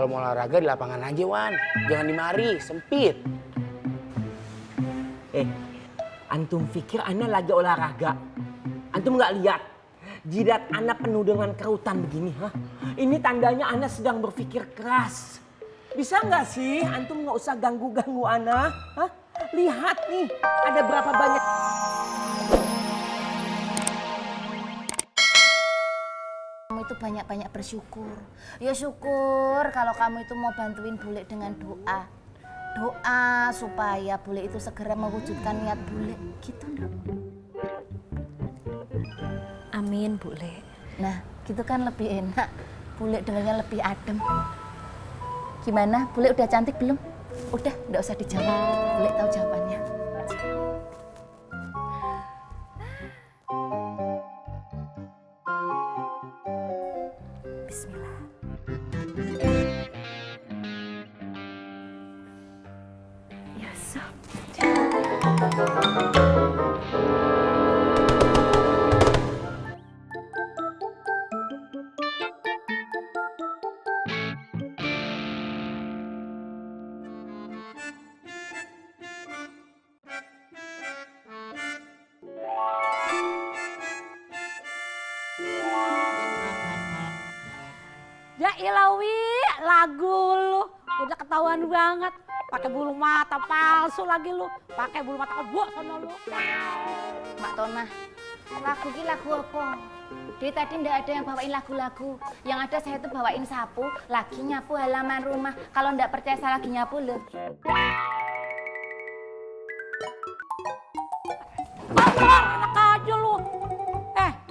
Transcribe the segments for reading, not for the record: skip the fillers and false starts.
kalau mau olahraga di lapangan aja, Wan. Jangan di mari, sempit. Antum pikir ana lagi olahraga? Antum nggak lihat jidat ana penuh dengan kerutan begini, ha? Ini tandanya ana sedang berpikir keras. Bisa nggak sih antum nggak usah ganggu-ganggu ana? Hah? Lihat nih, ada berapa banyak. Kamu itu banyak-banyak bersyukur. Ya syukur kalau kamu itu mau bantuin Bule dengan doa. Doa supaya Bule itu segera mewujudkan niat Bule. Gitu enggak? Amin, Bule. Nah, gitu kan lebih enak. Bule dengarnya lebih adem. Gimana? Bule udah cantik belum? Udah, enggak usah dijawab. Bule tahu jawabannya. Bismillah. Ya, sob. Ya ilawi, lagu lu udah ketahuan banget. Pakai bulu mata palsu lagi lu. Pakai bulu mata kebo sono lu. Mak Tona, lagu ki lagu apa? Dari tadi ndak ada yang bawain lagu-lagu. Yang ada saya tuh bawain sapu, lagi nyapu halaman rumah. Kalau ndak percaya saya lagi nyapu loh. Kotor, enak aja lu.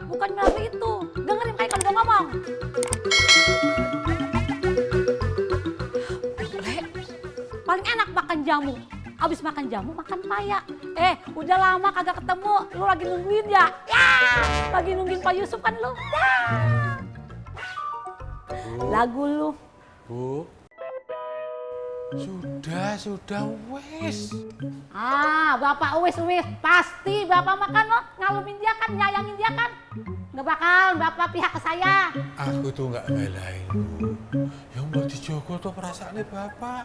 Bukan nyampe itu. Dengerin kayak kamu ngomong. Bule, paling enak makan jamu. Abis makan jamu, makan paya. Udah lama kagak ketemu. Lu lagi nungguin ya? Ya, lagi nungguin Pak Yusuf kan lu. Ya. Lagu lu. Bu. Sudah, wes. Bapak wis. Pasti Bapak makan lo. Ngalumin dia kan, nyayangin dia kan. Nggak bakal Bapak pihak ke saya. Aku tuh nggak belain, Bu. Yang mau dijogo tuh perasaannya Bapak.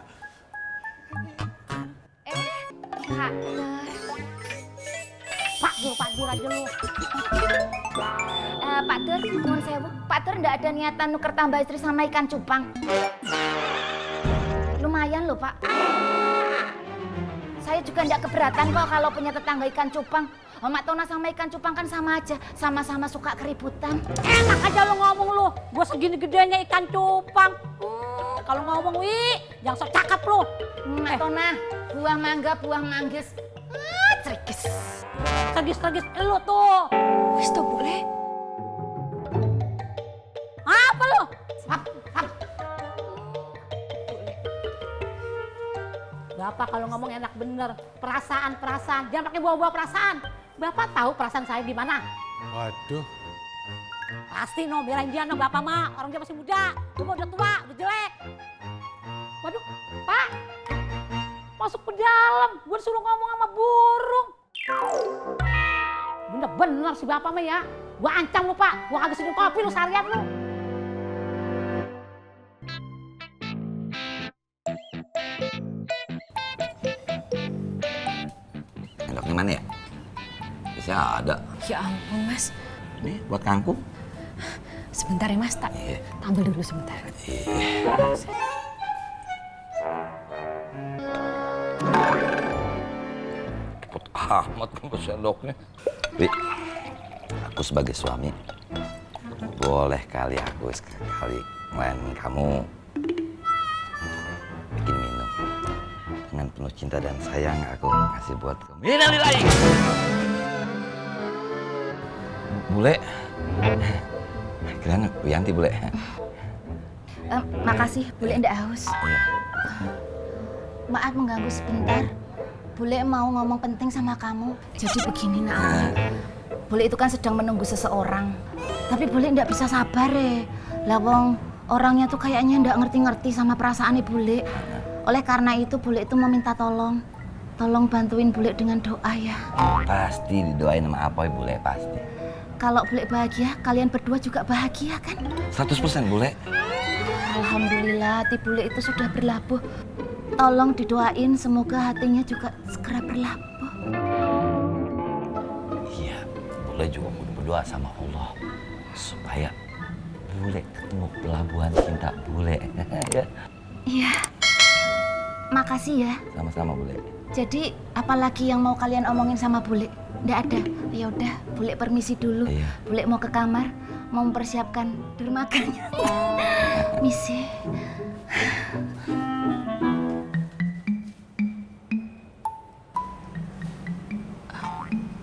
Pak Dur aja lu. Pak Dur, nuwun sewu. Pak Dur ndak ada niatan nuker tambah istri sama ikan cupang. Lumayan loh, Pak. Saya juga ndak keberatan kok kalau punya tetangga ikan cupang. Mak Tona sama ikan cupang kan sama aja, sama-sama suka keributan. Enak aja lu ngomong lu. Gua segini gedenya ikan cupang. Kalau ngomong jangan sok cakep lu. Mak Tona, buah mangga, buah manggis. Cerigis. Tragis lu tuh. Wis tuh, Bule. Apa lu? Bapak kalau ngomong enak bener. Perasaan. Jangan pakai bawa-bawa perasaan. Bapak tahu perasaan saya di mana? Waduh. Pasti belain dia Bapak mah. Orang dia masih muda. Dia udah tua, udah jelek. Waduh, Pak. Masuk ke dalam. Gue disuruh ngomong sama burung. Bener-bener si Bapak mah ya. Gue ancam lu, Pak. Gue kagak senyum kopi lu seharian lu. Endoknya mana ya? Bisa ada. Ya ampun, Mas. Nih buat kangkung. Sebentar ya, Mas. Tampil dulu sebentar. Cepet amat kamu sendoknya. Wi, aku sebagai suami boleh kali aku sekali ngelayanin kamu bikin minum dengan penuh cinta dan sayang aku ngasih buat kamu. Innalillahi. Bule, kirain Wianti Bule. Makasih, Bule ndak haus. Iya. Maaf mengganggu sebentar. Bule mau ngomong penting sama kamu. Jadi begini, Nak. Bule itu kan sedang menunggu seseorang. Tapi Bule ndak bisa sabar ya. Lah wong orangnya tuh kayaknya ndak ngerti-ngerti sama perasaan Bule. Oleh karena itu Bule itu meminta tolong. Tolong bantuin Bule dengan doa ya. Pasti didoain sama Apoy Bule, pasti. Kalau Bule bahagia, kalian berdua juga bahagia kan? 100% Bule. Alhamdulillah hati bule itu sudah berlabuh. Tolong didoain semoga hatinya juga segera berlabuh. Iya, Bule juga kudu berdoa sama Allah supaya Bule ketemu pelabuhan cinta Bule. Ya. Iya. Makasih ya. Sama-sama Bule. Jadi apalagi yang mau kalian omongin sama bule? Nggak ada. Ya udah, bule permisi dulu. Iya. Bule mau ke kamar, mau mempersiapkan dermaganya. Misi.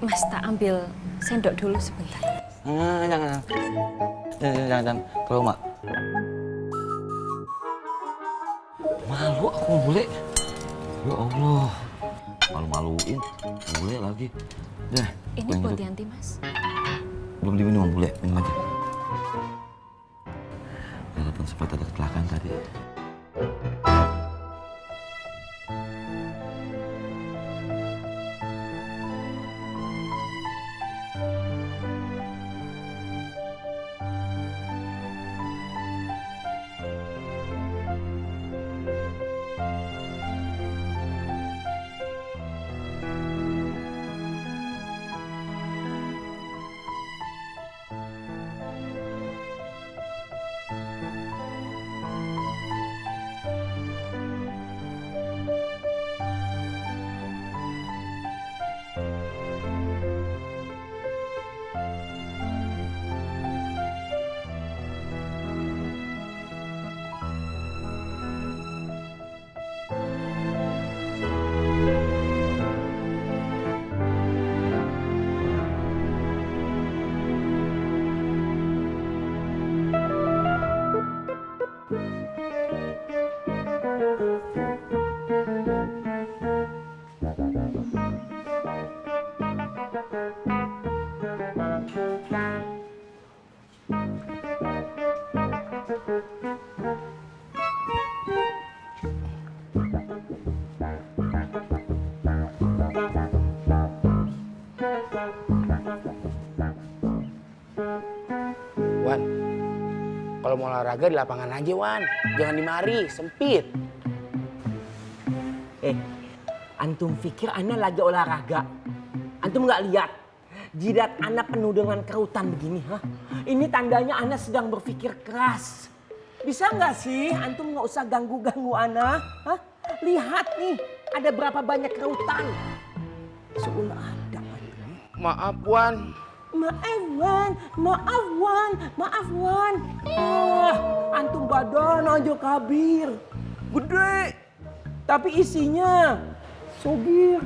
Mas tak ambil sendok dulu sebentar. Jangan. Jangan. Kalau mak. Malu aku Bule. Ya Allah. Malu-maluin. Bule lagi. Dah. Ini buat Yanti, Mas. Belum diminum Bule, minum aja. Walaupun sempat ada kecelakaan tadi. Wan, kalau mau olahraga di lapangan aja, Wan. Jangan di mari, sempit. Antum pikir ana lagi olahraga? Antum nggak lihat jidat ana penuh dengan kerutan begini, ha? Ini tandanya ana sedang berpikir keras. Bisa nggak sih antum nggak usah ganggu-ganggu ana? Hah? Lihat nih, ada berapa banyak kerutan. Seolah ada antum. Maaf, Wan. Maaf Wan. Antum badan aja kabir. Gede. Tapi isinya sogir.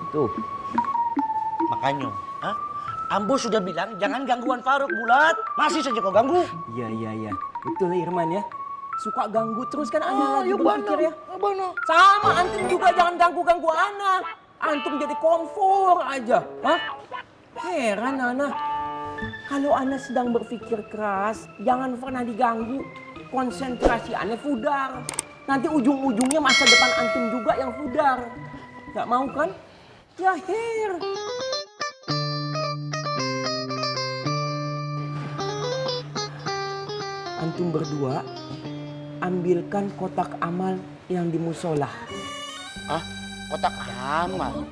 Tuh. Makanya, Ambo sudah bilang jangan gangguan Faruk, Bulat. Masih saja kau ganggu. Iya. Betul Irman ya. Suka ganggu terus kan ana lagi berpikir ya. Abana. Sama antum juga jangan ganggu-ganggu ana. Antum jadi komfor aja. Hah? Heran ana. Kalau ana sedang berpikir keras, jangan pernah diganggu. Konsentrasi ana pudar. Nanti ujung-ujungnya masa depan antum juga yang pudar. Gak mau kan? Ya Her. Antum berdua ambilkan kotak amal yang di musola. Kotak amal.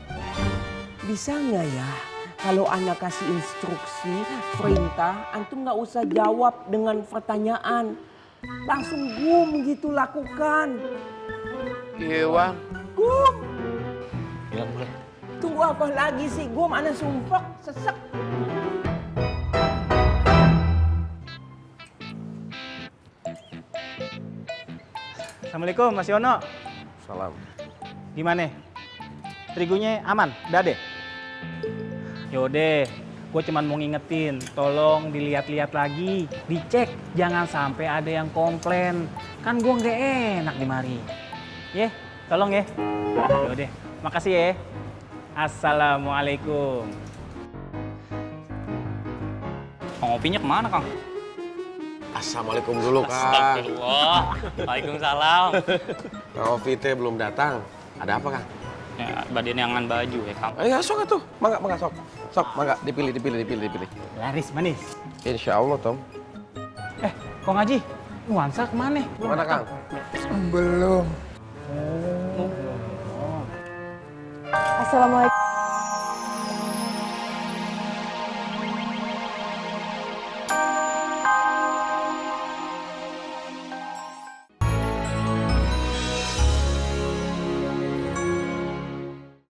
Bisa nggak ya kalau anak kasih instruksi, perintah, antum nggak usah jawab dengan pertanyaan. Langsung gum gitu lakukan. Iya, Wan. Gum. Bilang Bule. Tunggu apa lagi sih gum, anak sumpah, sesek. Assalamualaikum Mas Yono. Salam. Gimana? Terigunya aman? Udah deh? Yaudah, gue cuman mau ngingetin, tolong dilihat-lihat lagi, dicek, jangan sampai ada yang komplain. Kan gue nggak enak di mari. Ye, tolong ya. Yaudah, makasih ya. Assalamualaikum. Ngopinya kemana, Kang? Assalamualaikum dulu, Kang. Astagfirullah. Waalaikumsalam. Kang Ovi teh belum datang. Ada apa, Kang? Ya, badan yang ngan baju ya, Kang. Ya, sok atuh. Mangga, sok. Sok, mangga. Dipilih. Laris manis. Insya Allah, Tom. Kong Haji, nuansa kemana? Mana Kang? Assalamualaikum.